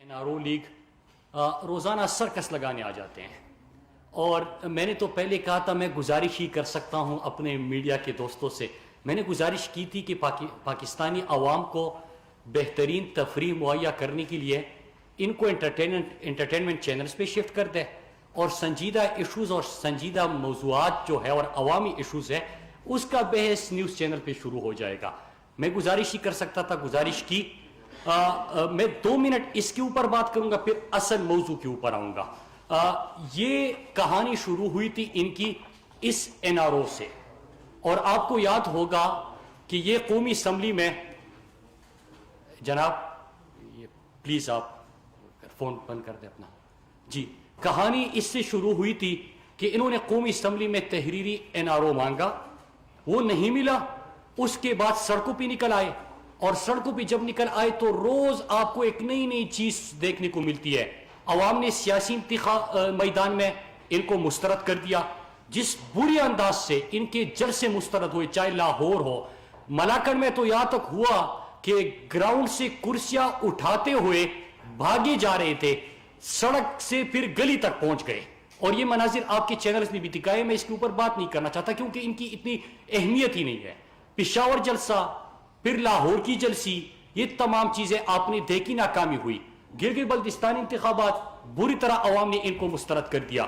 NRO league روزانہ circus لگانے آ جاتے ہیں، اور میں نے تو پہلے کہا تھا میں گزارش ہی کر سکتا ہوں اپنے میڈیا کے دوستوں سے، میں نے گزارش کی تھی کہ پاکستانی عوام کو بہترین تفریح مہیا کرنے کے لیے ان کو انٹرٹینمنٹ چینلز پہ شفٹ کر دے، اور سنجیدہ ایشوز اور سنجیدہ موضوعات جو ہے اور عوامی ایشوز ہے اس کا بحث نیوز چینل پہ شروع ہو جائے گا۔ میں گزارش ہی کر سکتا تھا، گزارش کی۔ میں 2 منٹ اس کے اوپر بات کروں گا، پھر اصل موضوع کے اوپر آؤں گا۔ یہ کہانی شروع ہوئی تھی ان کی اس NRO سے، اور آپ کو یاد ہوگا کہ یہ قومی اسمبلی میں، جناب پلیز آپ فون بند کر دیں اپنا جی، کہانی اس سے شروع ہوئی تھی کہ انہوں نے قومی اسمبلی میں تحریری NRO مانگا، وہ نہیں ملا، اس کے بعد سڑکوں پہ نکل آئے، اور سڑکوں پہ جب نکل آئے تو روز آپ کو ایک نئی نئی چیز دیکھنے کو ملتی ہے۔ عوام نے سیاسی میدان میں ان کو مسترد کر دیا، جس بری انداز سے ان کے جلسے مسترد ہوئے، چاہے لاہور ہو، ملاکنڈ میں تو یہاں تک ہوا کہ گراؤنڈ سے کرسیاں اٹھاتے ہوئے بھاگے جا رہے تھے، سڑک سے پھر گلی تک پہنچ گئے، اور یہ مناظر آپ کے چینلز نے بھی دکھائے۔ میں اس کے اوپر بات نہیں کرنا چاہتا کیونکہ ان کی اتنی اہمیت ہی نہیں ہے۔ پشاور جلسہ، پھر لاہور کی جلسی، یہ تمام چیزیں آپ نے دیکھی، ناکامی ہوئی۔ گلگت بلتستان انتخابات، بری طرح عوام نے ان کو مسترد کر دیا۔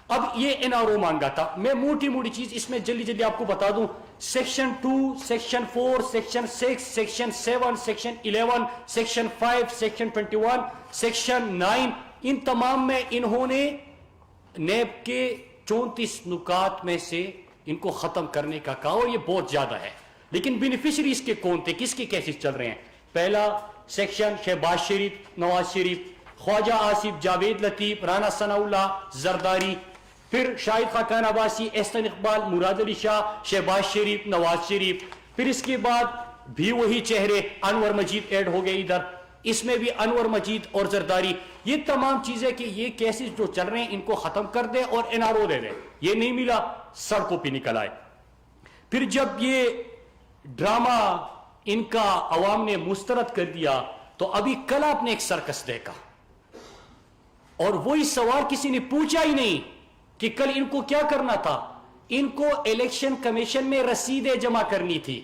اب یہ NRO مانگا تھا، میں موٹی موٹی چیز اس میں جلدی جلدی آپ کو بتا دوں۔ Section 2، section 4، section 6، section 7، section 11، section 5، section 21، section 9، ان تمام میں انہوں نے نیب کے 34 نکات میں سے ان کو ختم کرنے کا کہا، اور یہ بہت زیادہ ہے۔ لیکن بینیفیشریز کے کون تھے، کس کے کیسز چل رہے ہیں؟ پہلا سیکشن شہباز شریف، نواز شریف، خواجہ آصف، جاوید لطیف، رانا ثناء اللہ، زرداری، پھر شاہد خاقان عباسی، احسن اقبال، مراد علی شاہ، شہباز شریف، نواز شریف، پھر اس کے بعد بھی وہی چہرے، انور مجید ایڈ ہو گئے ادھر، اس میں بھی انور مجید اور زرداری۔ یہ تمام چیزیں کہ یہ کیسز جو چل رہے ہیں ان کو ختم کر دے اور NRO دے دے، یہ نہیں ملا، سڑکوں پہ نکل آئے۔ پھر جب یہ ڈرامہ ان کا عوام نے مسترد کر دیا تو ابھی کل آپ نے ایک سرکس دیکھا، اور وہی سوال کسی نے پوچھا ہی نہیں کہ کل ان کو کیا کرنا تھا۔ ان کو الیکشن کمیشن میں رسیدیں جمع کرنی تھی۔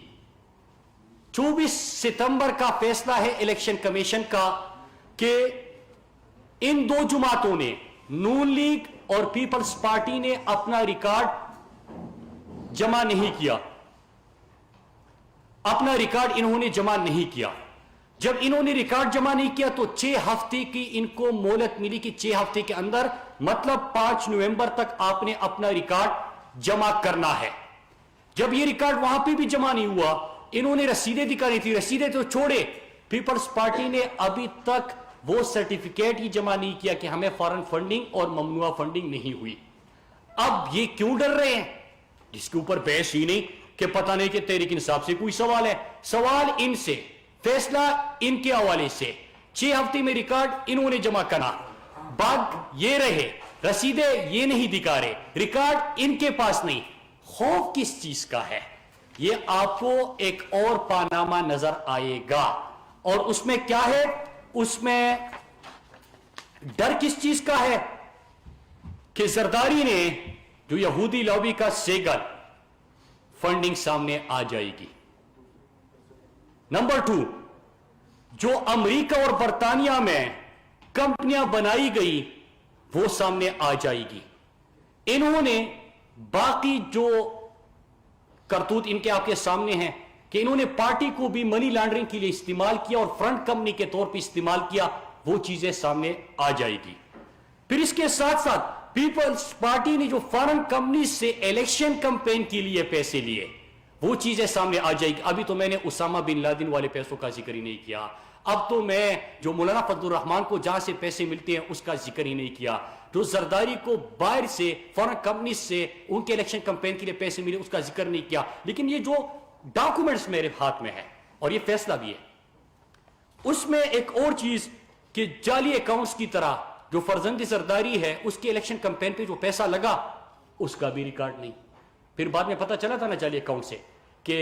24 ستمبر کا فیصلہ ہے الیکشن کمیشن کا کہ ان دو جماعتوں نے، نون لیگ اور پیپلز پارٹی نے اپنا ریکارڈ جمع نہیں کیا، اپنا ریکارڈ انہوں نے جمع نہیں کیا۔ جب انہوں نے ریکارڈ جمع نہیں کیا تو 6 ہفتے کی ان کو مہلت ملی کہ 6 ہفتے کے اندر، مطلب 5 نومبر تک آپ نے اپنا ریکارڈ جمع کرنا ہے۔ جب یہ ریکارڈ وہاں پہ بھی جمع نہیں ہوا، انہوں نے رسیدیں دکھانی تھی، رسیدیں تو چھوڑے، پیپلز پارٹی نے ابھی تک وہ سرٹیفکیٹ ہی جمع نہیں کیا کہ ہمیں فارن فنڈنگ اور ممنوعہ فنڈنگ نہیں ہوئی۔ اب یہ کیوں ڈر رہے ہیں، جس کے اوپر بحث ہی نہیں کہ پتہ نہیں کہ تحریک انصاف سے کوئی سوال ہے، سوال ان سے، فیصلہ ان کے حوالے سے۔ 6 ہفتے میں ریکارڈ انہوں نے جمع کرا، باغ یہ رہے، رسیدیں یہ نہیں دکھا رہے، ریکارڈ ان کے پاس نہیں۔ خوف کس چیز کا ہے؟ یہ آپ کو ایک اور پاناما نظر آئے گا، اور اس میں کیا ہے، اس میں ڈر کس چیز کا ہے کہ زرداری نے، جو یہودی لابی کا سیگل، فنڈنگ سامنے آ جائے گی۔ نمبر 2، جو امریکہ اور برطانیہ میں کمپنیاں بنائی گئی وہ سامنے آ جائے گی۔ انہوں نے باقی جو کرتوت ان کے آپ کے سامنے ہیں کہ انہوں نے پارٹی کو بھی منی لانڈرنگ کے لیے استعمال کیا اور فرنٹ کمپنی کے طور پہ استعمال کیا، وہ چیزیں سامنے آ جائے گی۔ پھر اس کے ساتھ ساتھ پیپلز پارٹی نے جو فارن کمپنی سے الیکشن کمپین کے لیے پیسے لیے، وہ چیزیں سامنے آ جائے گی۔ ابھی تو میں نے اسامہ بن لادن والے پیسوں کا ذکر ہی نہیں کیا، اب تو میں جو مولانا فضل الرحمان کو جہاں سے پیسے ملتے ہیں اس کا ذکر ہی نہیں کیا، جو زرداری کو باہر سے فارن کمپنی سے ان کے الیکشن کمپین کے لیے پیسے ملے اس کا ذکر نہیں کیا۔ لیکن یہ جو ڈاکومنٹس میرے ہاتھ میں ہے اور یہ فیصلہ بھی ہے، اس میں ایک اور چیز کہ جعلی اکاؤنٹس کی طرح جو فرزند زرداری ہے اس کے الیکشن کمپین پہ جو پیسہ لگا اس کا بھی ریکارڈ نہیں۔ پھر بعد میں پتہ چلا تھا نا جعلی اکاؤنٹ سے کہ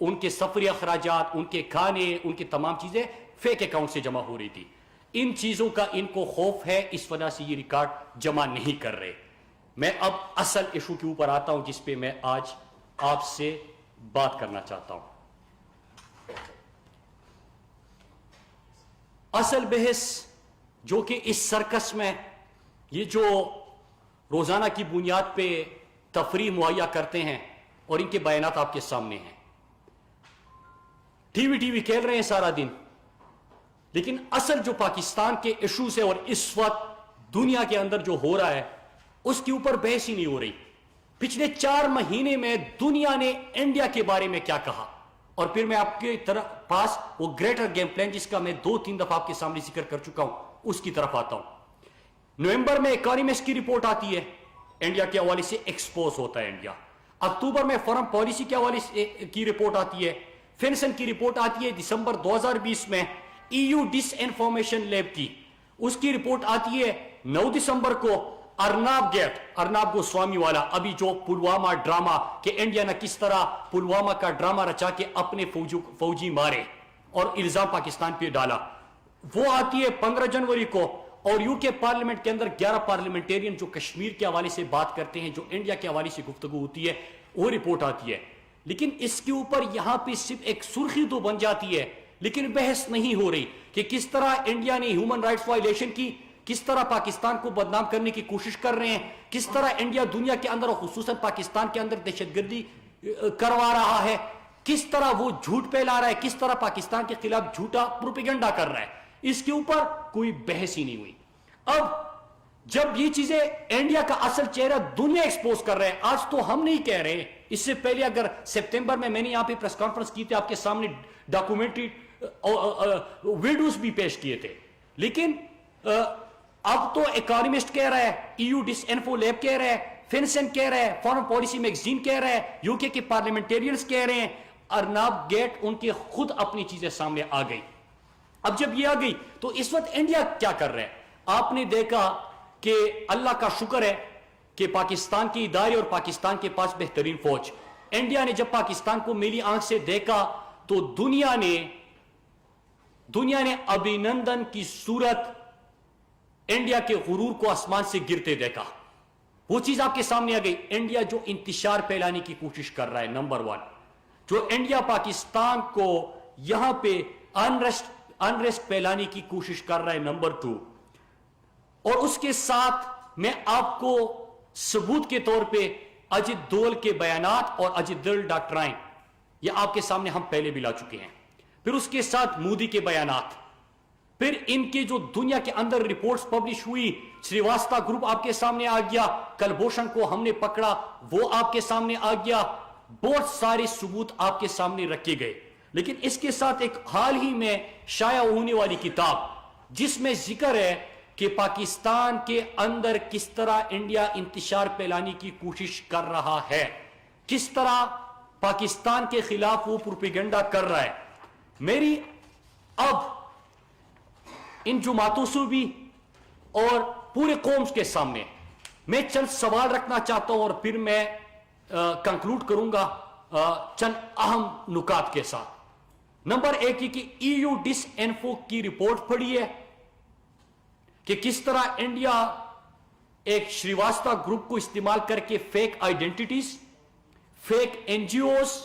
ان کے سفری اخراجات، ان کے کھانے، ان کی تمام چیزیں فیک اکاؤنٹ سے جمع ہو رہی تھی۔ ان چیزوں کا ان کو خوف ہے, اس وجہ سے یہ ریکارڈ جمع نہیں کر رہے. میں اب اصل ایشو کے اوپر آتا ہوں جس پہ میں آج آپ سے بات کرنا چاہتا ہوں. اصل بحث جو کہ اس سرکس میں یہ جو روزانہ کی بنیاد پہ تفریح مہیا کرتے ہیں اور ان کے بیانات آپ کے سامنے ہیں. ٹی وی کھیل رہے ہیں سارا دن, لیکن اصل جو پاکستان کے ایشوز ہے اور اس وقت دنیا کے اندر جو ہو رہا ہے اس کے اوپر بحث ہی نہیں ہو رہی. پچھلے 4 مہینے میں دنیا نے انڈیا کے بارے میں کیا کہا, اور پھر میں آپ کے پاس وہ گریٹر گیم پلان جس کا میں 2-3 دفعہ آپ کے سامنے ذکر کر چکا ہوں اس کی طرف آتا ہوں. نومبر میں اکانومسٹ کی رپورٹ آتی ہے, انڈیا کے حوالے سے ایکسپوز ہوتا ہے انڈیا. اکتوبر میں فارم پالیسی کے حوالے سے کی رپورٹ آتی ہے. فنسن کی رپورٹ آتی ہے دسمبر 2020 میں. EU ڈس انفارمیشن لیب کی اس کی رپورٹ آتی ہے 9 دسمبر کو. ارناب گوسوامی والا, ابھی جو پلوامہ ڈراما کہ انڈیا نے کس طرح پلوامہ کا ڈراما رچا کے اپنے فوجی مارے اور الزام پاکستان پہ ڈالا, وہ آتی ہے 15 جنوری کو. اور یو کے پارلیمنٹ کے اندر 11 پارلیمنٹرین جو کشمیر کے حوالے سے بات کرتے ہیں, جو انڈیا کے حوالے سے گفتگو ہوتی ہے, وہ رپورٹ آتی ہے. لیکن اس کے اوپر یہاں پہ صرف ایک سرخی تو بن جاتی ہے, لیکن بحث نہیں ہو رہی کہ کس طرح انڈیا نے ہیومن رائٹس وائلیشن کی, کس طرح پاکستان کو بدنام کرنے کی کوشش کر رہے ہیں, کس طرح انڈیا دنیا کے اندر اور خصوصاً پاکستان کے اندر دہشت گردی کروا رہا ہے, کس طرح وہ جھوٹ پھیلا رہا ہے, کس طرح پاکستان کے خلاف جھوٹا پروپیگنڈا کر رہا ہے. اس کے اوپر کوئی بحث ہی نہیں ہوئی. اب جب یہ چیزیں انڈیا کا اصل چہرہ دنیا ایکسپوز کر رہے ہیں, آج تو ہم نہیں کہہ رہے, اس سے پہلے اگر سپٹمبر میں نے یہاں پہ پریس کانفرنس کی تھی, آپ کے سامنے ڈاکومنٹری ویڈیوز بھی پیش کیے تھے, لیکن اب تو اکانومسٹ کہہ رہا ہے, EU ڈس انفو لیب کہہ رہا ہے, فنسن کہہ رہا ہے, فارن پالیسی میگزین کہہ رہا ہے, UK کے پارلیمنٹیرینز کہہ رہے ہیں, ارناب گیٹ ان کے خود اپنی چیزیں سامنے آ گئی. اب جب یہ آ گئی تو اس وقت انڈیا کیا کر رہا ہے؟ آپ نے دیکھا کہ اللہ کا شکر ہے کہ پاکستان کے ادارے اور پاکستان کے پاس بہترین فوج. انڈیا نے جب پاکستان کو میلی آنکھ سے دیکھا تو دنیا نے ابھینندن کی صورت انڈیا کے غرور کو آسمان سے گرتے دیکھا. وہ چیز آپ کے سامنے آ گئی. انڈیا جو انتشار پھیلانے کی کوشش کر رہا ہے, نمبر 1, جو انڈیا پاکستان کو یہاں پہ انریسٹ پھیلانے کی کوشش کر رہا ہے, نمبر 2, اور اس کے ساتھ میں آپ کو ثبوت کے طور پہ اجت دول کے بیانات اور اجت دول ڈاکٹرائن یہ آپ کے سامنے ہم پہلے بھی لا چکے ہیں. پھر اس کے ساتھ مودی کے بیانات, پھر ان کے جو دنیا کے اندر رپورٹس پبلش ہوئی, سریواستہ گروپ آپ کے سامنے آ گیا, کلبھوشن کو ہم نے پکڑا وہ آپ کے سامنے آ گیا, بہت سارے ثبوت آپ کے سامنے رکھے گئے. لیکن اس کے ساتھ ایک حال ہی میں شائع ہونے والی کتاب جس میں ذکر ہے کہ پاکستان کے اندر کس طرح انڈیا انتشار پھیلانے کی کوشش کر رہا ہے, کس طرح پاکستان کے خلاف وہ پروپیگنڈا کر رہا ہے. میری اب ان جماعتوں سے بھی اور پورے قوم کے سامنے میں چند سوال رکھنا چاہتا ہوں, اور پھر میں کنکلوڈ کروں گا چند اہم نکات کے ساتھ. نمبر 1 یہ کہ EU ڈس انفو کی رپورٹ پڑھی ہے کہ کس طرح انڈیا ایک شریواستہ گروپ کو استعمال کر کے فیک آئیڈینٹیٹیز, فیک NGOs,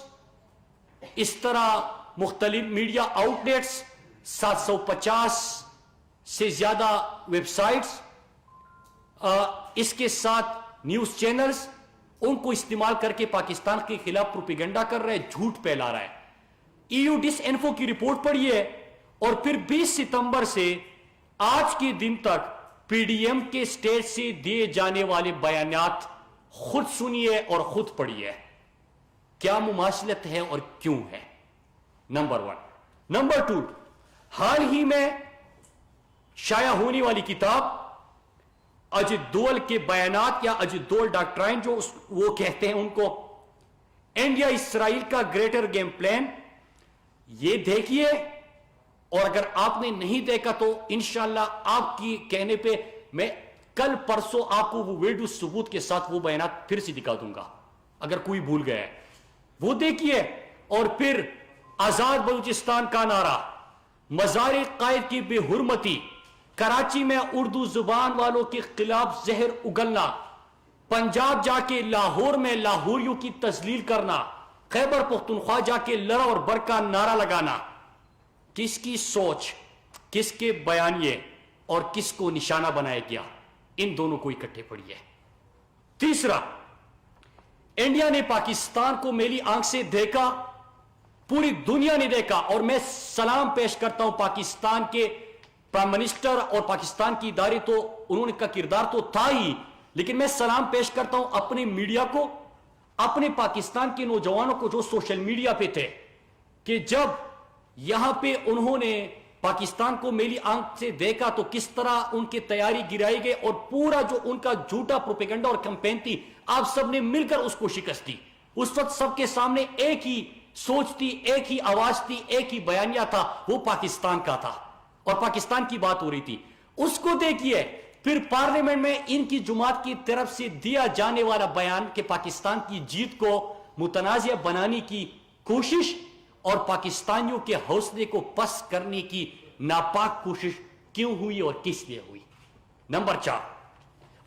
اس طرح مختلف میڈیا آؤٹ لیٹس, 750 سے زیادہ ویب سائٹس, اس کے ساتھ نیوز چینلز, ان کو استعمال کر کے پاکستان کے خلاف پروپیگنڈا کر رہا ہے, جھوٹ پھیلا رہا ہے. EU ڈس انفو کی رپورٹ پڑھی ہے, اور پھر 20 ستمبر سے آج کے دن تک PDM کے اسٹیٹ سے دیے جانے والے بیانات خود سنیے اور خود پڑھیے, کیا مماثلت ہے اور کیوں ہے, نمبر 1. نمبر 2, حال ہی میں شائع ہونے والی کتاب اجت دول کے بیانات یا اجت دول ڈاکٹرائن جو وہ کہتے ہیں ان کو, انڈیا اسرائیل کا گریٹر گیم پلان, یہ دیکھیے. اور اگر آپ نے نہیں دیکھا تو انشاءاللہ آپ کی کہنے پہ میں کل پرسوں آپ کو وہ ویڈیو ثبوت کے ساتھ وہ بیانات پھر سے دکھا دوں گا اگر کوئی بھول گیا ہے, وہ دیکھیے. اور پھر آزاد بلوچستان کا نعرہ, مزار قائد کی بے حرمتی, کراچی میں اردو زبان والوں کے خلاف زہر اگلنا، پنجاب جا کے لاہور میں لاہوریوں کی تذلیل کرنا، خیبر پختونخوا جا کے لڑ اور بر کا نعرہ لگانا، کس کی سوچ، کس کے بیانیے اور کس کو نشانہ بنایا گیا؟ ان دونوں کو اکٹھے پڑھیے۔ تیسرا، انڈیا نے پاکستان کو میلی آنکھ سے دیکھا، پوری دنیا نے دیکھا، اور میں سلام پیش کرتا ہوں پاکستان کے پرائم منسٹر اور پاکستان کی ادارے، تو انہوں کا کردار تو تھا ہی، لیکن میں سلام پیش کرتا ہوں اپنے میڈیا کو، اپنے پاکستان کے نوجوانوں کو جو سوشل میڈیا پہ تھے، کہ جب یہاں پہ انہوں نے پاکستان کو میلی آنکھ سے دیکھا تو کس طرح ان کی تیاری گرائی گئی، اور پورا جو ان کا جھوٹا پروپیگنڈا اور کمپین تھی، آپ سب نے مل کر اس کو شکست دی۔ اس وقت سب کے سامنے ایک ہی سوچ تھی، ایک ہی آواز تھی، ایک ہی بیانیہ تھا، وہ پاکستان کا تھا اور پاکستان کی بات ہو رہی تھی۔ اس کو دیکھیے، پھر پارلیمنٹ میں ان کی جماعت کی طرف سے دیا جانے والا بیان کہ پاکستان کی جیت کو متنازع بنانے کی کوشش اور پاکستانیوں کے حوصلے کو پست کرنے کی ناپاک کوشش کیوں ہوئی اور کس لیے ہوئی؟ نمبر 4،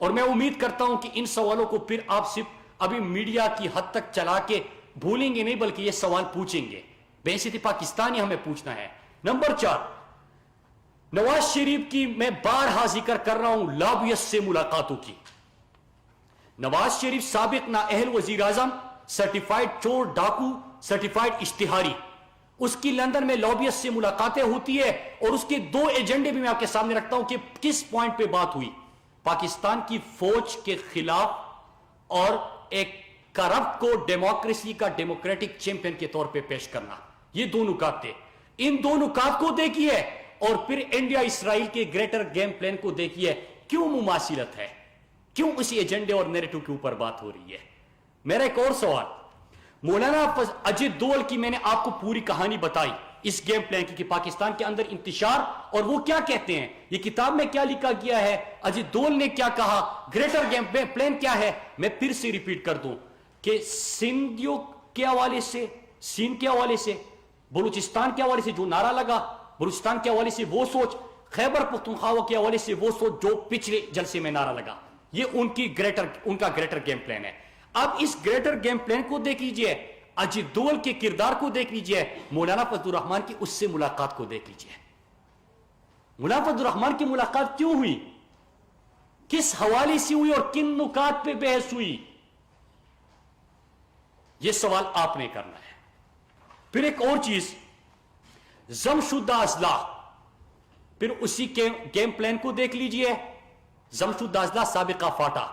اور میں امید کرتا ہوں کہ ان سوالوں کو پھر آپ صرف ابھی میڈیا کی حد تک چلا کے بھولیں گے نہیں، بلکہ یہ سوال پوچھیں گے، بحیثیت پاکستانی ہمیں پوچھنا ہے۔ نمبر 4، نواز شریف کی میں بارہا ذکر کر رہا ہوں لابیست سے ملاقاتوں کی۔ نواز شریف سابق نااہل وزیر اعظم، سرٹیفائیڈ چور ڈاکو، سرٹیفائیڈ اشتہاری، اس کی لندن میں لابیست سے ملاقاتیں ہوتی ہے، اور اس کے 2 ایجنڈے بھی میں آپ کے سامنے رکھتا ہوں کہ کس پوائنٹ پہ بات ہوئی۔ پاکستان کی فوج کے خلاف اور ایک کرپٹ کو ڈیموکریسی کا ڈیموکریٹک چیمپئن کے طور پہ پیش کرنا، یہ 2 نکات تھے۔ ان 2 نکات کو دیکھیے، اور پھر انڈیا اسرائیل کے گریٹر گیم پلان کو دیکھیے، کیوں مماثلت ہے، کیوں اسی ایجنڈے اور نیریٹو کے اوپر بات ہو رہی ہے۔ میرا ایک اور سوال، مولانا اجیت دوول کی میں نے آپ کو پوری کہانی بتائی اس گیم پلان کی کہ پاکستان کے اندر انتشار، اور وہ کیا کہتے ہیں، یہ کتاب میں کیا لکھا گیا ہے، اجیت دوول نے کیا کہا، گریٹر گیم پلان کیا ہے۔ میں پھر سے ریپیٹ کر دوں کہ سندھیوں کے حوالے سے، سندھ کے حوالے سے، بلوچستان کے حوالے سے جو نعرہ لگا، بلوچستان کے حوالے سے وہ سوچ، خیبر پختونخوا کے حوالے سے وہ سوچ جو پچھلے جلسے میں نعرہ لگا، یہ ان کا گریٹر گیم پلان ہے۔ اب اس گریٹر گیم پلان کو دیکھ لیجئے، اجیت دوول کے کردار کو دیکھ لیجئے، مولانا فضل الرحمان کی اس سے ملاقات کو دیکھ لیجئے۔ مولانا فضل الرحمان کی ملاقات کیوں ہوئی، کس حوالے سے ہوئی، اور کن نکات پہ بحث ہوئی، یہ سوال آپ نے کرنا ہے۔ پھر ایک اور چیز، ضم شدہ اضلاع، پھر اسی کے گیم پلان کو دیکھ لیجئے، ضم شدہ اضلاع سابقہ فاٹا،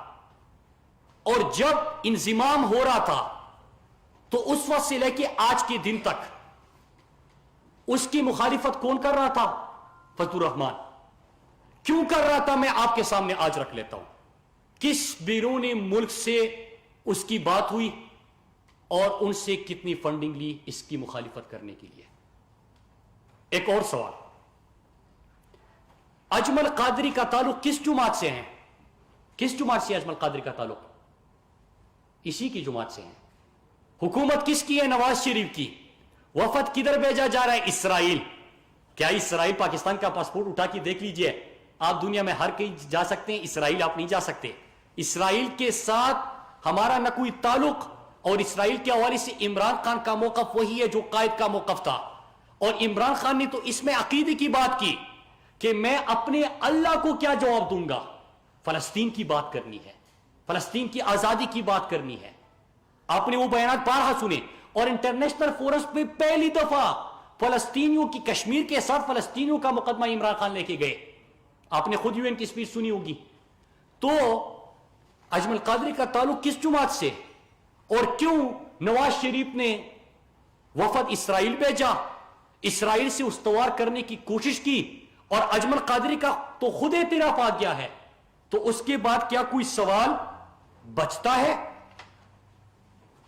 اور جب انضمام ہو رہا تھا تو اس وقت سے لے کے آج کے دن تک اس کی مخالفت کون کر رہا تھا؟ فضل الرحمان۔ کیوں کر رہا تھا، میں آپ کے سامنے آج رکھ لیتا ہوں۔ کس بیرون ملک سے اس کی بات ہوئی اور ان سے کتنی فنڈنگ لی اس کی مخالفت کرنے کے لیے؟ ایک اور سوال، اجمل قادری کا تعلق کس جماعت سے ہے؟ کس جماعت سے اجمل قادری کا تعلق؟ اسی کی جماعت سے ہے۔ حکومت کس کی ہے؟ نواز شریف کی۔ وفد کدھر بھیجا جا رہا ہے؟ اسرائیل۔ کیا اسرائیل پاکستان کا پاسپورٹ اٹھا کے دیکھ لیجئے، آپ دنیا میں ہر کہیں جا سکتے ہیں، اسرائیل آپ نہیں جا سکتے۔ اسرائیل کے ساتھ ہمارا نہ کوئی تعلق، اور اسرائیل کے حوالے سے عمران خان کا موقف وہی ہے جو قائد کا موقف تھا، اور عمران خان نے تو اس میں عقیدے کی بات کی کہ میں اپنے اللہ کو کیا جواب دوں گا، فلسطین کی بات کرنی ہے، فلسطین کی آزادی کی بات کرنی ہے۔ آپ نے وہ بیانات بارہا سنے، اور انٹرنیشنل فورمز پہ پہلی دفعہ فلسطینیوں کی، کشمیر کے ساتھ فلسطینیوں کا مقدمہ عمران خان لے کے گئے۔ آپ نے خود UN کی اسپیچ سنی ہوگی۔ تو اجمل قادری کا تعلق کس جماعت سے، اور کیوں نواز شریف نے وفد اسرائیل بھیجا، اسرائیل سے استوار کرنے کی کوشش کی، اور اجمل قادری کا تو خود اعتراف آ گیا ہے، تو اس کے بعد کیا کوئی سوال بچتا ہے؟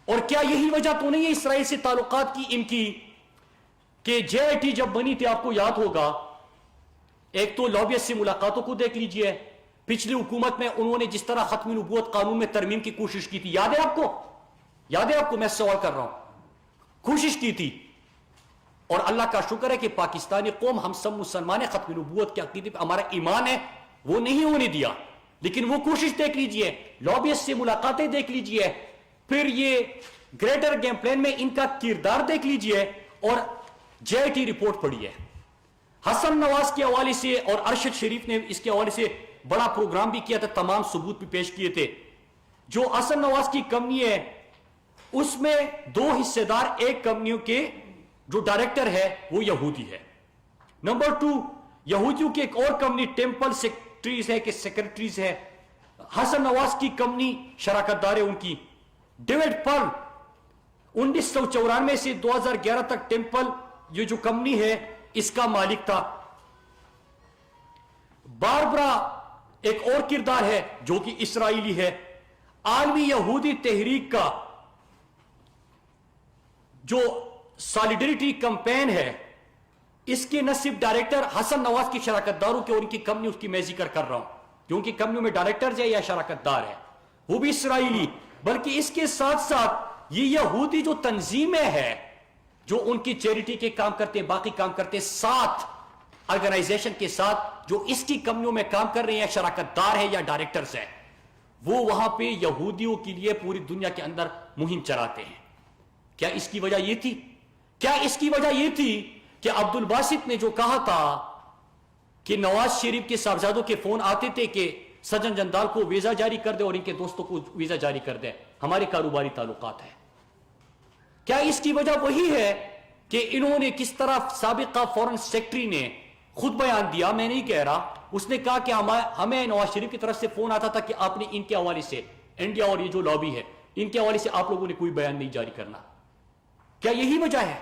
اور کیا یہی وجہ تو نہیں ہے اسرائیل سے تعلقات کی ان کی، کہ JIT جب بنی تھی، آپ کو یاد ہوگا، ایک تو لابیست سے ملاقاتوں کو دیکھ لیجئے، پچھلی حکومت میں انہوں نے جس طرح ختم نبوت قانون میں ترمیم کی کوشش کی تھی، یاد ہے آپ کو؟ یاد ہے آپ کو؟ میں سوال کر رہا ہوں، کوشش کی تھی، اور اللہ کا شکر ہے کہ پاکستانی قوم ہم سب مسلمان ختم نبوت کے عقیدے پہ ہمارا ایمان ہے، وہ نہیں ہونے دیا. لیکن وہ کوشش دیکھ لیجئے، لابیسٹ سے ملاقاتیں دیکھ لیجئے، پھر یہ گریٹر گیم پلان میں ان کا کردار دیکھ لیجئے، اور جے آئی ٹی رپورٹ پڑھیے. حسن نواز کے حوالے سے اور ارشد شریف نے اس کے حوالے سے بڑا پروگرام بھی کیا تھا، تمام ثبوت بھی پیش کیے تھے. جو حسن نواز کی کمپنی ہے اس میں 2 حصے دار، ایک کمپنیوں کے جو ڈائریکٹر ہے وہ یہودی ہے. نمبر 2 یہودیوں کی ایک اور کمپنی ٹیمپل سیکرٹریز ہے کہ سیکرٹریز ہے، حسن نواز کی کمپنی شراکت دار ہے ان کی. ڈیوڈ پرل 1994 سے 2011 تک ٹیمپل یہ جو کمپنی ہے اس کا مالک تھا. باربرا ایک اور کردار ہے جو کہ اسرائیلی ہے. عالمی یہودی تحریک کا جو سالیڈریٹی کمپین ہے اس کے نہ صرف ڈائریکٹر حسن نواز کی شراکت داروں کے اور ان کی کمپنی، اس کی میں ذکر کر رہا ہوں جو ان کی کمپنیوں میں ڈائریکٹرز ہے یا شراکت دار ہے وہ بھی اسرائیلی، بلکہ اس کے ساتھ ساتھ یہ یہودی جو تنظیمیں ہیں جو ان کی چیریٹی کے کام کرتے ہیں، باقی کام کرتے ہیں، 7 آرگنائزیشن کے ساتھ جو اس کی کمپنیوں میں کام کر رہے ہیں، شراکت دار ہے یا ڈائریکٹرز ہیں، وہ وہاں پہ یہودیوں کے لیے پوری دنیا کے اندر مہم چلاتے ہیں. کیا اس کی وجہ یہ تھی؟ کیا اس کی وجہ یہ تھی کہ عبد الباسط نے جو کہا تھا کہ نواز شریف کے صاحبزادوں کے فون آتے تھے کہ سجن جندال کو ویزا جاری کر دے اور ان کے دوستوں کو ویزا جاری کر دے، ہمارے کاروباری تعلقات ہیں. کیا اس کی وجہ وہی ہے کہ انہوں نے کس طرح سابقہ فورن سیکرٹری نے خود بیان دیا، میں نہیں کہہ رہا، اس نے کہا کہ ہمیں نواز شریف کی طرف سے فون آتا تھا کہ آپ نے ان کے حوالے سے، انڈیا اور یہ جو لابی ہے ان کے حوالے سے آپ لوگوں نے کوئی بیان نہیں جاری کرنا. کیا یہی وجہ ہے؟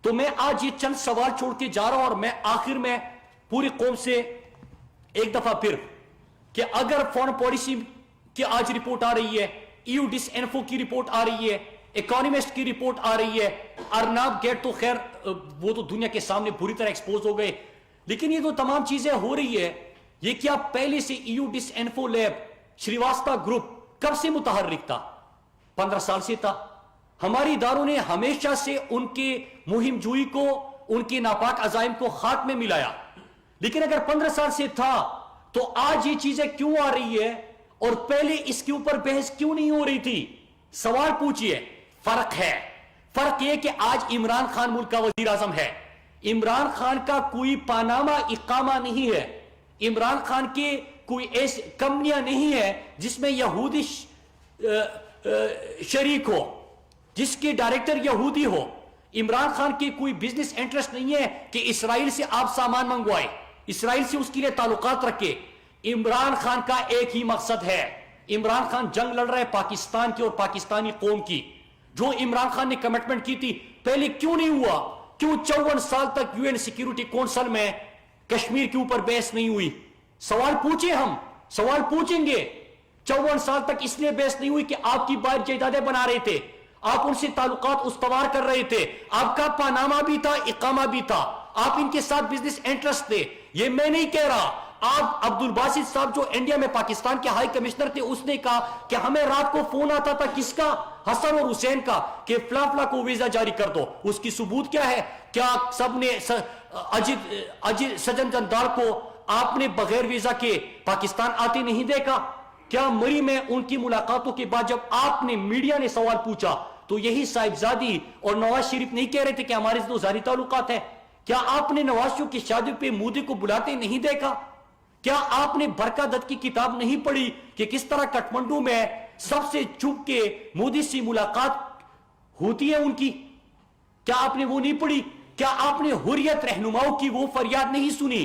تو میں آج یہ چند سوال چھوڑ کے جا رہا ہوں، اور میں آخر میں پوری قوم سے ایک دفعہ پھر کہ اگر فورن پالیسی کی آج رپورٹ آ رہی ہے، ایو ڈس انفو کی رپورٹ آ رہی ہے، اکانومسٹ کی رپورٹ آ رہی ہے، ارناب گیٹ تو خیر وہ تو دنیا کے سامنے بری طرح ایکسپوز ہو گئے، لیکن یہ تو تمام چیزیں ہو رہی ہے. یہ کیا پہلے سے ایو ڈس انفو لیب شریواستہ گروپ کب سے متحرک تھا؟ 15 سال سے تھا. ہماری اداروں نے ہمیشہ سے ان کے مہم جوئی کو، ان کے ناپاک عزائم کو خاک میں ملایا، لیکن اگر 15 سال سے تھا تو آج یہ چیزیں کیوں آ رہی ہے اور پہلے اس کے اوپر بحث کیوں نہیں ہو رہی تھی؟ سوال پوچھئے. فرق ہے، فرق یہ کہ آج عمران خان ملک کا وزیر اعظم ہے. عمران خان کا کوئی پاناما اقامہ نہیں ہے، عمران خان کے کوئی ایسی کمپنیاں نہیں ہے جس میں یہودی شریک ہو، جس کے ڈائریکٹر یہودی ہو. عمران خان کے کوئی بزنس انٹرسٹ نہیں ہے کہ اسرائیل سے آپ سامان منگوائے، اسرائیل سے اس کے لیے تعلقات رکھے. عمران خان کا ایک ہی مقصد ہے، عمران خان جنگ لڑ رہے پاکستان کی اور پاکستانی قوم کی. جو عمران خان نے کمٹمنٹ کی تھی پہلے کیوں نہیں ہوا؟ کیوں 54 سال تک UN سیکیورٹی کونسل میں کشمیر کے اوپر بحث نہیں ہوئی؟ سوال پوچھیں، ہم سوال پوچھیں گے. 54 سال تک اس لیے بحث نہیں ہوئی کہ آپ کی باہر جائیدادیں بنا رہے تھے، آپ ان سے تعلقات استوار کر رہے تھے، آپ کا پاناما بھی تھا، اقامہ بھی تھا، آپ ان کے ساتھ بزنس انٹرسٹ تھے. یہ میں نہیں کہہ رہا. آپ عبد الباسط صاحب جو انڈیا میں پاکستان کے ہائی کمشنر تھے، اس نے کہا کہ ہمیں رات کو فون آتا تھا، کس کا؟ حسن اور حسین کا، کہ فلاں فلاں کو ویزا جاری کر دو. اس کی ثبوت کیا ہے؟ کیا سب نے سجن جندال کو آپ نے بغیر ویزا کے پاکستان آتے نہیں دیکھا؟ کیا مری میں ان کی ملاقاتوں کے بعد جب آپ نے میڈیا نے سوال پوچھا تو یہی صاحبزادی اور نواز شریف نہیں کہہ رہے تھے کہ ہمارے سے تو ذاتی تعلقات ہیں؟ کیا آپ نے نواز شریف کی شادی پہ مودی کو بلاتے نہیں دیکھا؟ کیا آپ نے برکا دت کی کتاب نہیں پڑھی کہ کس طرح کٹمنڈو میں سب سے چھپ کے مودی سے ملاقات ہوتی ہے ان کی؟ کیا آپ نے وہ نہیں پڑھی؟ کیا آپ نے حریت رہنماؤں کی وہ فریاد نہیں سنی؟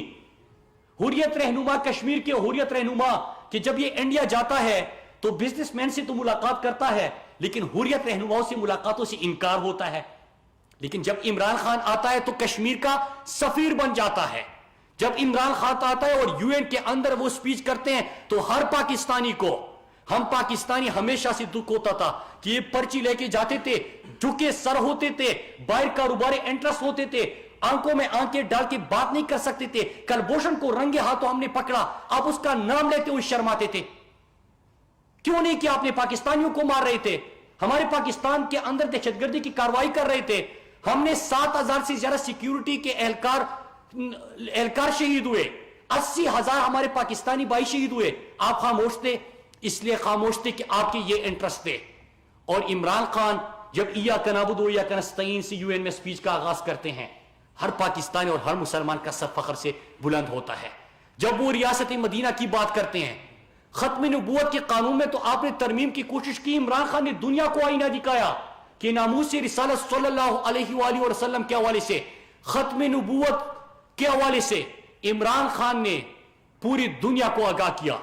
حریت رہنما، کشمیر کے حریت رہنما، کہ جب یہ انڈیا جاتا ہے تو بزنس مین سے تو ملاقات کرتا ہے لیکن حریت رہنماؤں سے ملاقاتوں سے انکار ہوتا ہے. لیکن جب عمران خان آتا ہے تو کشمیر کا سفیر بن جاتا ہے. جب عمران خان آتا ہے اور UN کے اندر وہ سپیچ کرتے ہیں تو ہر پاکستانی کو، ہم پاکستانی ہمیشہ سے دکھ ہوتا تھا کہ یہ پرچی لے کے جاتے تھے، جھکے سر ہوتے تھے، باہر کاروباری انٹرسٹ ہوتے تھے، آنکھوں میں آنکھیں ڈال کے بات نہیں کر سکتے تھے. کلبھوشن کو رنگے ہاتھوں ہم نے پکڑا، آپ اس کا نام لیتے ہوئے شرماتے تھے. کیوں نہیں کیا؟ آپ نے پاکستانیوں کو مار رہے تھے، ہمارے پاکستان کے اندر دہشت گردی کی کارروائی کر رہے تھے. ہم نے 7,000 سے زیادہ سیکیورٹی کے اہلکار شہید ہوئے, 80,000 ہمارے پاکستانی بھائی شہید ہوئے. آپ خاموش تھے, اس لیے خاموش تھے کہ آپ کے یہ انٹرسٹ تھے. اور عمران خان جب ایاک نعبد و ایاک نستعین سے UN میں سپیچ کا آغاز کرتے ہیں, ہر پاکستانی اور ہر مسلمان کا سر فخر سے بلند ہوتا ہے. جب وہ ریاست مدینہ کی بات کرتے ہیں, ختم نبوت کے قانون میں تو آپ نے ترمیم کی کوشش کی. عمران خان نے دنیا کو آئینہ دکھایا کہ ناموس رسالت صلی اللہ علیہ وآلہ وسلم کے حوالے سے, ختم نبوت کے حوالے سے عمران خان نے پوری دنیا کو آگاہ کیا.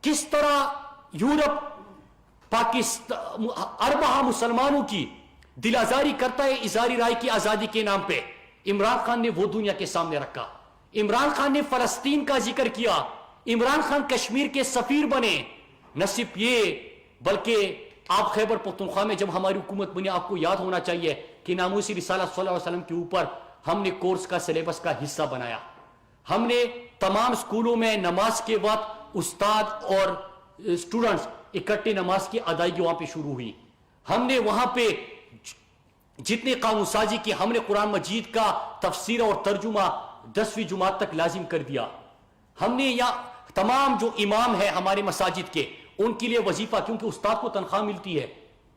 کس طرح یورپ پاکستان اربعہ مسلمانوں کی دل آزاری کرتا ہے اظہاری رائے کی آزادی کے نام پہ, عمران خان نے وہ دنیا کے سامنے رکھا. عمران خان نے فلسطین کا ذکر کیا. عمران خان کشمیر کے سفیر بنے. نہ صرف یہ بلکہ آپ خیبر پختونخوا میں جب ہماری حکومت بنی, آپ کو یاد ہونا چاہیے کہ ناموسی رسالت صلی اللہ علیہ وسلم کے اوپر ہم نے کورس کا سلیبس کا حصہ بنایا. ہم نے تمام اسکولوں میں نماز کے وقت استاد اور اسٹوڈنٹس اکٹھے نماز کی ادائیگی وہاں پہ شروع ہوئی. ہم نے وہاں پہ جتنے قانون سازی کی, ہم نے قرآن مجید کا تفسیر اور ترجمہ 10ویں جماعت تک لازم کر دیا. ہم نے یہاں تمام جو امام ہے ہمارے مساجد کے, ان کے لیے وظیفہ, کیونکہ استاد کو تنخواہ ملتی ہے,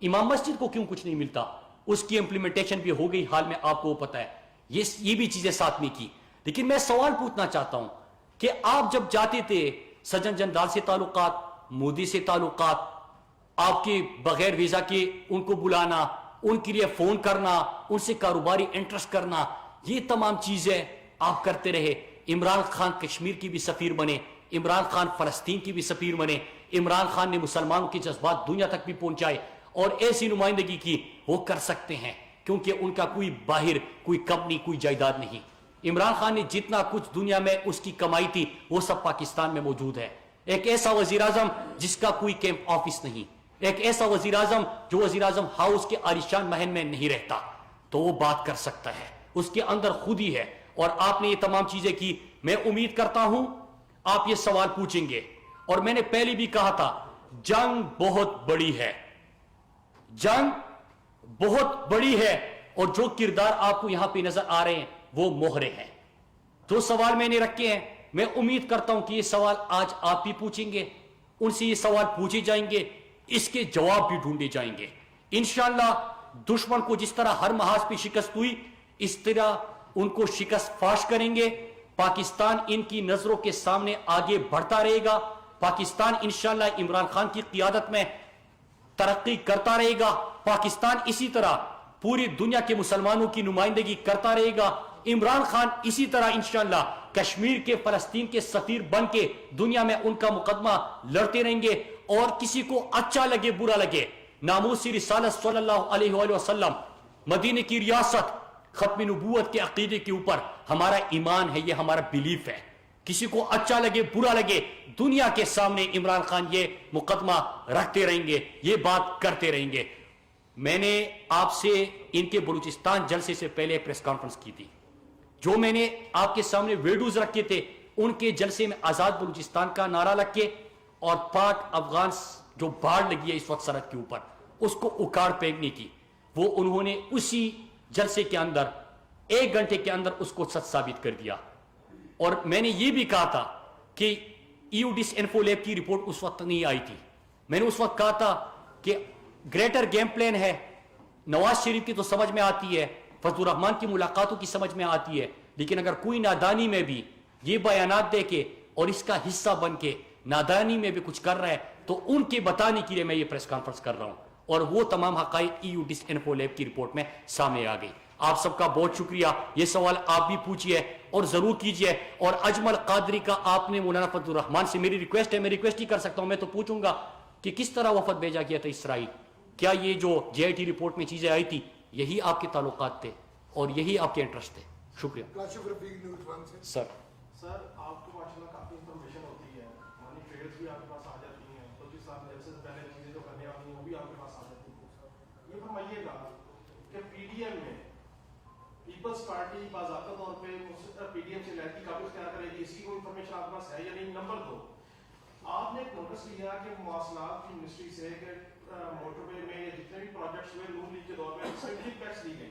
امام مسجد کو کیوں کچھ نہیں ملتا, اس کی امپلیمنٹیشن بھی ہو گئی حال میں, آپ کو پتا ہے. یہ بھی چیزیں ساتھ میں کی. لیکن میں سوال پوچھنا چاہتا ہوں کہ آپ جب جاتے تھے سجن جندال سے تعلقات, مودی سے تعلقات, آپ کے بغیر ویزا کے ان کو بلانا, ان کے لیے فون کرنا, ان سے کاروباری انٹرسٹ کرنا, یہ تمام چیزیں آپ کرتے رہے. عمران خان کشمیر کی بھی سفیر بنے, عمران خان فلسطین کی بھی سفیر بنے, عمران خان نے مسلمانوں کے جذبات دنیا تک بھی پہنچائے, اور ایسی نمائندگی کی وہ کر سکتے ہیں کیونکہ ان کا کوئی باہر کوئی کمپنی کوئی جائیداد نہیں. عمران خان نے جتنا کچھ دنیا میں اس کی کمائی تھی وہ سب پاکستان میں موجود ہے. ایک ایسا وزیر اعظم جس کا کوئی کیمپ آفس نہیں, ایک ایسا وزیر اعظم جو وزیر اعظم ہاؤس کے عالیشان محل میں نہیں رہتا, تو وہ بات کر سکتا ہے, اس کے اندر خود ہی ہے. اور آپ نے یہ تمام چیزیں کی. میں امید کرتا ہوں آپ یہ سوال پوچھیں گے, اور میں نے پہلے بھی کہا تھا جنگ بہت بڑی ہے, جنگ بہت بڑی ہے, اور جو کردار آپ کو یہاں پہ نظر آ رہے ہیں وہ مہرے ہیں. دو سوال میں نے رکھے ہیں, میں امید کرتا ہوں کہ یہ سوال آج آپ بھی پوچھیں گے, ان سے یہ سوال پوچھے جائیں گے, اس کے جواب بھی ڈھونڈے جائیں گے. انشاءاللہ دشمن کو جس طرح ہر محاذ پہ شکست ہوئی, اس طرح ان کو شکست فاش کریں گے. پاکستان ان کی نظروں کے سامنے آگے بڑھتا رہے گا. پاکستان انشاءاللہ عمران خان کی قیادت میں ترقی کرتا رہے گا. پاکستان اسی طرح پوری دنیا کے مسلمانوں کی نمائندگی کرتا رہے گا. عمران خان اسی طرح انشاءاللہ کشمیر کے فلسطین کے سفیر بن کے دنیا میں ان کا مقدمہ لڑتے رہیں گے. اور کسی کو اچھا لگے برا لگے, ناموسی رسالت صلی اللہ علیہ وآلہ وسلم, مدینے کی ریاست, ختم نبوت کے عقیدے کے اوپر ہمارا ایمان ہے, یہ ہمارا بیلیف ہے. کسی کو اچھا لگے برا لگے, دنیا کے سامنے عمران خان یہ مقدمہ رکھتے رہیں گے, یہ بات کرتے رہیں گے. میں نے آپ سے ان کے بلوچستان جلسے سے پہلے پریس کانفرنس کی تھی, جو میں نے آپ کے سامنے ویڈیوز رکھے تھے, ان کے جلسے میں آزاد بلوچستان کا نعرہ لگ کے اور پاک افغان جو باڑ لگی ہے اس وقت سرحد کے اوپر, اس کو اکاڑ پھینکنے کی, وہ انہوں نے اسی جلسے کے اندر 1 گھنٹے کے اندر اس کو سچ ثابت کر دیا. اور میں نے یہ بھی کہا تھا کہ ایوڈس انفو لیب کی رپورٹ اس وقت نہیں آئی تھی. میں نے اس وقت کہا تھا کہ گریٹر گیم پلان ہے, نواز شریف کی تو سمجھ میں آتی ہے, فضل الرحمان کی ملاقاتوں کی سمجھ میں آتی ہے, لیکن اگر کوئی نادانی میں بھی یہ بیانات دے کے اور اس کا حصہ بن کے نادانی میں بھی کچھ کر رہا ہے, تو ان کے بتانے کے لیے میں یہ پریس کانفرنس کر رہا ہوں. اور وہ تمام حقائق ایوڈس انفو لیب کی رپورٹ میں سامنے آ گئی. آپ سب کا بہت شکریہ. یہ سوال آپ بھی پوچھئے اور ضرور کیجئے. اور اجمل قادری کا آپ نے مولانا فضل الرحمان سے, میری ریکویسٹ ہے, میں ریکویسٹ ہی کر سکتا ہوں, میں تو پوچھوں گا کہ کس طرح وفد بھیجا گیا تھا اسرائیل. کیا یہ جو JIT رپورٹ میں چیزیں آئی تھی یہی آپ کے تعلقات تھے اور یہی آپ کے انٹرسٹ تھے؟ شکریہ سر. سر آپ کو ماشاءاللہ کافی انفارمیشن ہوتی ہے, مانی ٹریڈز بھی آپ کے پاس آ جاتی ہیں, تو جس صاحب جلسے سے پہلے چیزیں جو کرنے آتی ہیں وہ بھی آپ کے پاس آ جاتی ہیں. یہ فرمائیے گا کہ PDM میں پیپلز پارٹی باضابطہ طور پہ PDM سے لہر کی کافی اختیار کرے گی, اس کی کوئی انفارمیشن آپ کے پاس ہے یا نہیں؟ نمبر 2, آپ نے نوٹس لیا کہ مواصلات کی منسٹری سے کہ موٹر وے میں جتنے بھی پروجیکٹس ہوئے نون لیگ کے دور میں ٹیکس لی گئی,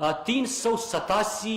387